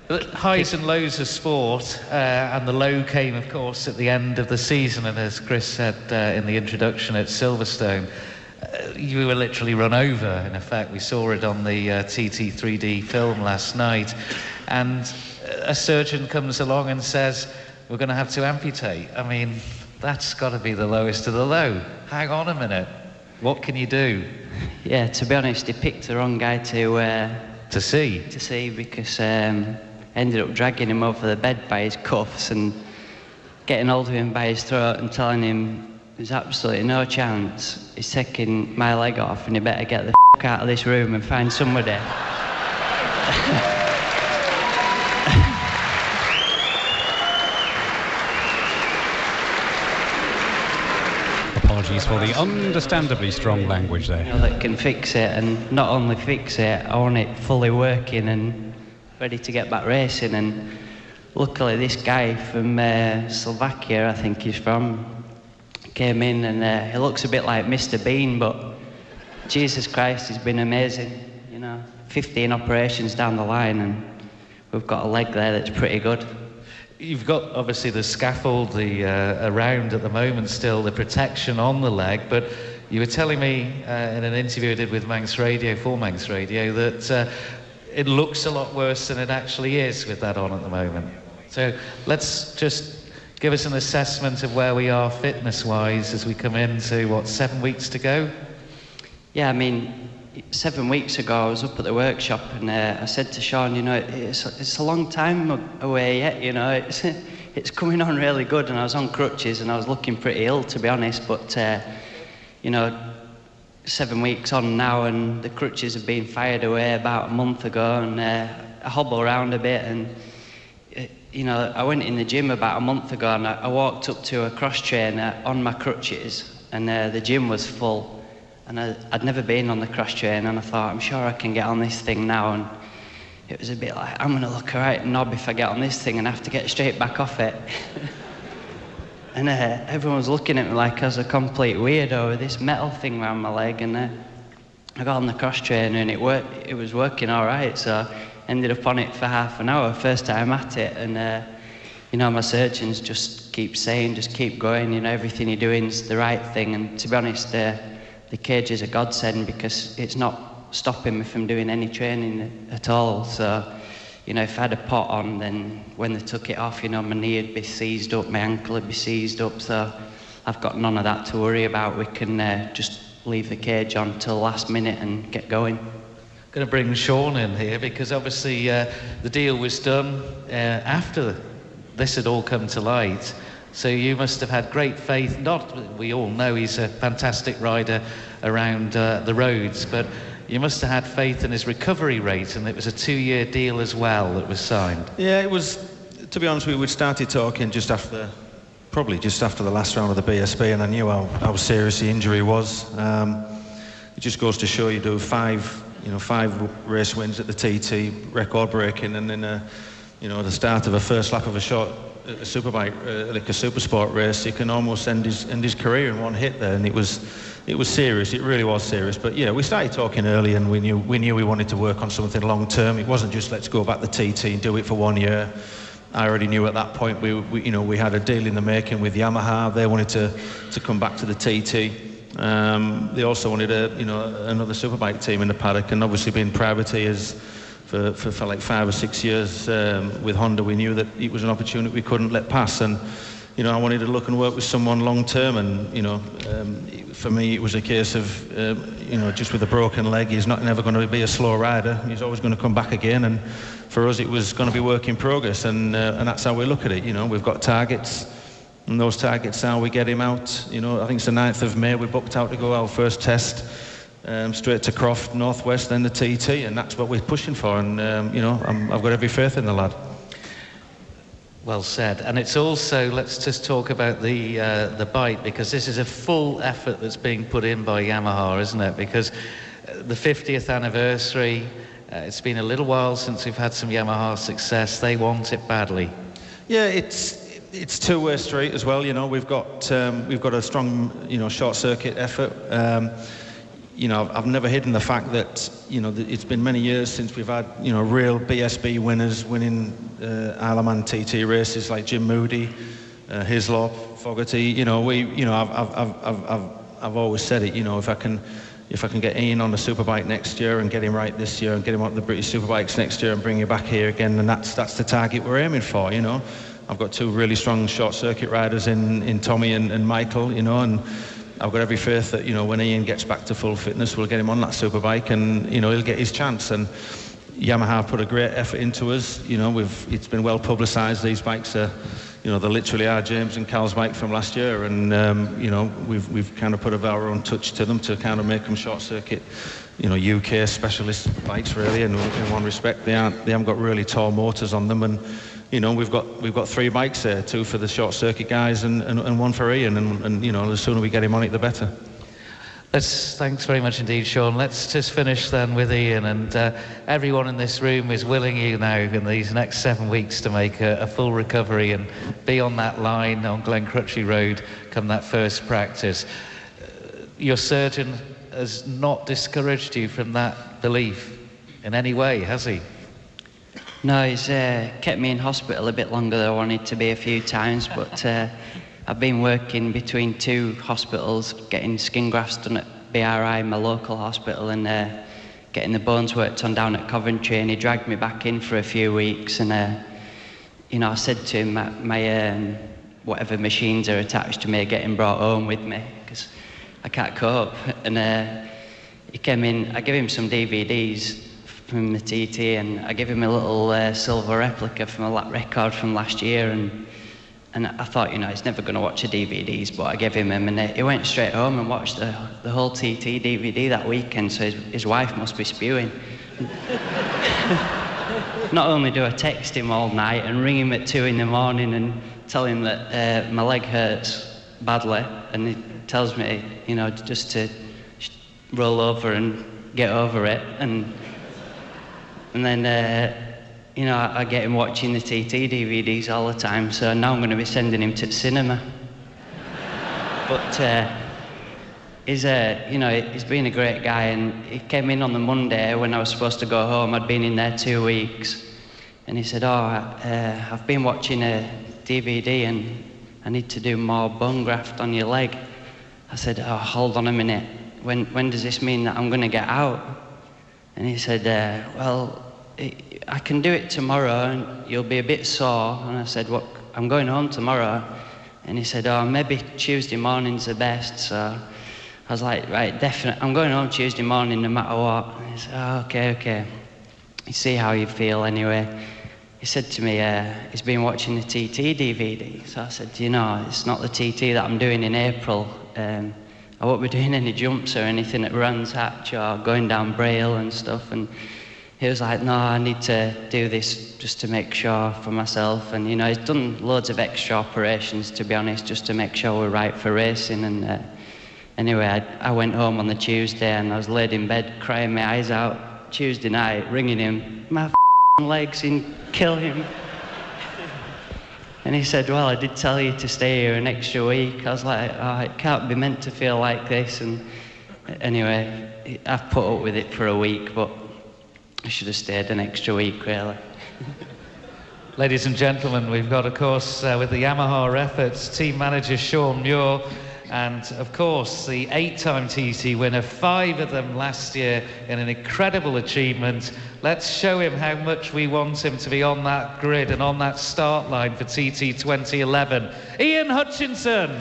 Highs and lows of sport, and the low came, of course, at the end of the season, and as Chris said in the introduction at Silverstone, you were literally run over. In effect, we saw it on the TT 3D film last night, and a surgeon comes along and says, we're going to have to amputate. I mean, that's got to be the lowest of the low. Hang on a minute, what can you do? Yeah, to be honest, he picked the wrong guy to see, because ended up dragging him over the bed by his cuffs and getting hold of him by his throat and telling him there's absolutely no chance he's taking my leg off and he better get the f*** out of this room and find somebody. Apologies for the understandably strong language there. You know, that can fix it, and not only fix it, I want it fully working and ready to get back racing. And luckily this guy from Slovakia, I think he's from, came in, and he looks a bit like Mr. Bean, but Jesus Christ, he's been amazing. You know, 15 operations down the line, and we've got a leg there that's pretty good. You've got, obviously, the scaffold around at the moment still, the protection on the leg, but you were telling me in an interview I did with Manx Radio, for Manx Radio, that it looks a lot worse than it actually is with that on at the moment. So let's just give us an assessment of where we are fitness-wise as we come into, 7 weeks to go? Yeah, I mean, 7 weeks ago I was up at the workshop, and I said to Sean, you know, it's a long time away yet, you know, it's coming on really good, and I was on crutches and I was looking pretty ill, to be honest, but you know, 7 weeks on now and the crutches have been fired away about a month ago, and I hobble around a bit, and you know, I went in the gym about a month ago and I walked up to a cross trainer on my crutches, and the gym was full. And I'd never been on the cross train, and I thought, I'm sure I can get on this thing now. And it was a bit like, I'm going to look a right knob if I get on this thing and have to get straight back off it. And everyone was looking at me like I was a complete weirdo with this metal thing around my leg. And I got on the cross trainer and it was working all right. So I ended up on it for half an hour, first time at it. And you know, my surgeons just keep saying, just keep going, you know, everything you're doing is the right thing. And to be honest, the cage is a godsend because it's not stopping me from doing any training at all. So, you know, if I had a pot on, then when they took it off, you know, my knee would be seized up, my ankle would be seized up. So I've got none of that to worry about. We can just leave the cage on till the last minute and get going. I'm going to bring Sean in here because obviously the deal was done after this had all come to light. So you must have had great faith. We all know he's a fantastic rider around the roads, but you must have had faith in his recovery rate, and it was a 2-year deal as well that was signed. Yeah, it was, to be honest with you, we'd started talking probably just after the last round of the BSB, and I knew how serious the injury was. It just goes to show you do 5 race wins at the TT, record breaking, and then the start of a first lap of a short superbike, like a super sport race, you can almost end his career in one hit there, and it was serious. It really was serious. But yeah, we started talking early, and we knew we wanted to work on something long term. It wasn't just let's go back to TT and do it for 1 year. I already knew at that point we had a deal in the making with Yamaha. They wanted to come back to the TT. They also wanted another superbike team in the paddock, and obviously being privateers for like 5 or 6 years with Honda, we knew that it was an opportunity we couldn't let pass. And I wanted to look and work with someone long term, and for me it was a case of just with a broken leg, he's never going to be a slow rider. He's always going to come back again, and for us it was going to be work in progress, and that's how we look at it. We've got targets, and those targets are we get him out. I think it's the 9th of May we booked out to go our first test. Straight to Croft, Northwest, then the TT, and that's what we're pushing for. And I've got every faith in the lad. Well said. And it's also, let's just talk about the bike, because this is a full effort that's being put in by Yamaha, isn't it? Because the 50th anniversary, it's been a little while since we've had some Yamaha success. They want it badly. Yeah, it's two-way street as well. We've got a strong short circuit effort. you know, I've never hidden the fact that, you know, it's been many years since we've had, you know, real BSB winners winning Isle of Man TT races like Jim Moody, Hislop, Fogarty. You know, I've always said it. You know, if I can get Ian on the Superbike next year and get him right this year and get him on the British Superbikes next year and bring you back here again, then that's the target we're aiming for. You know, I've got two really strong short circuit riders in Tommy and Michael. You know, and I've got every faith that, you know, when Ian gets back to full fitness, we'll get him on that Superbike and, you know, he'll get his chance. And Yamaha put a great effort into us. You know, it's been well publicised. These bikes are, you know, they literally are James and Cal's bike from last year, and you know, we've kind of put our own touch to them to kind of make them short circuit, you know, UK specialist bikes really. And in one respect, they haven't got really tall motors on them, and you know, we've got three bikes there, two for the short circuit guys and one for Ian, and you know, the sooner we get him on it, the better. Thanks very much indeed, Sean. Let's just finish then with Ian, and everyone in this room is willing you now in these next 7 weeks to make a full recovery and be on that line on Glen Crutchley Road come that first practice. Your surgeon has not discouraged you from that belief in any way, has he? No, he's kept me in hospital a bit longer than I wanted to be a few times, but I've been working between two hospitals, getting skin grafts done at BRI, my local hospital, and getting the bones worked on down at Coventry, and he dragged me back in for a few weeks, and you know, I said to him, my whatever machines are attached to me are getting brought home with me, because I can't cope. And he came in, I gave him some DVDs from the TT, and I gave him a little silver replica from a lap record from last year, and I thought, you know, he's never going to watch the DVDs, but I gave him them, and he went straight home and watched the whole TT DVD that weekend, so his wife must be spewing. Not only do I text him all night and ring him at 2 in the morning and tell him that my leg hurts badly, and he tells me, you know, just to roll over and get over it, and then you know, I get him watching the TT DVDs all the time, so now I'm going to be sending him to the cinema. But he's you know, he's been a great guy, and he came in on the Monday when I was supposed to go home. I'd been in there 2 weeks, and he said, I've been watching a DVD and I need to do more bone graft on your leg. I said, hold on a minute, when does this mean that I'm going to get out? And he said, well, I can do it tomorrow and you'll be a bit sore. And I said, well, I'm going home tomorrow. And he said, maybe Tuesday morning's the best. So I was like, right, definitely, I'm going home Tuesday morning no matter what. And he said, okay. You see how you feel anyway. He said to me, he's been watching the TT DVD. So I said, you know, it's not the TT that I'm doing in April. I won't be doing any jumps or anything at Brands Hatch or going down Braille and stuff. And he was like, no, I need to do this just to make sure for myself. And, you know, he's done loads of extra operations, to be honest, just to make sure we're right for racing. And anyway, I went home on the Tuesday and I was laid in bed crying my eyes out Tuesday night, ringing him, my legs, and kill him. And he said, well, I did tell you to stay here an extra week. I was like, it can't be meant to feel like this. And anyway, I've put up with it for a week, but I should have stayed an extra week, really. Ladies and gentlemen, we've got, of course, with the Yamaha efforts, team manager Sean Muir, and, of course, the 8-time TT winner, 5 of them last year in an incredible achievement. Let's show him how much we want him to be on that grid and on that start line for TT 2011. Ian Hutchinsonn.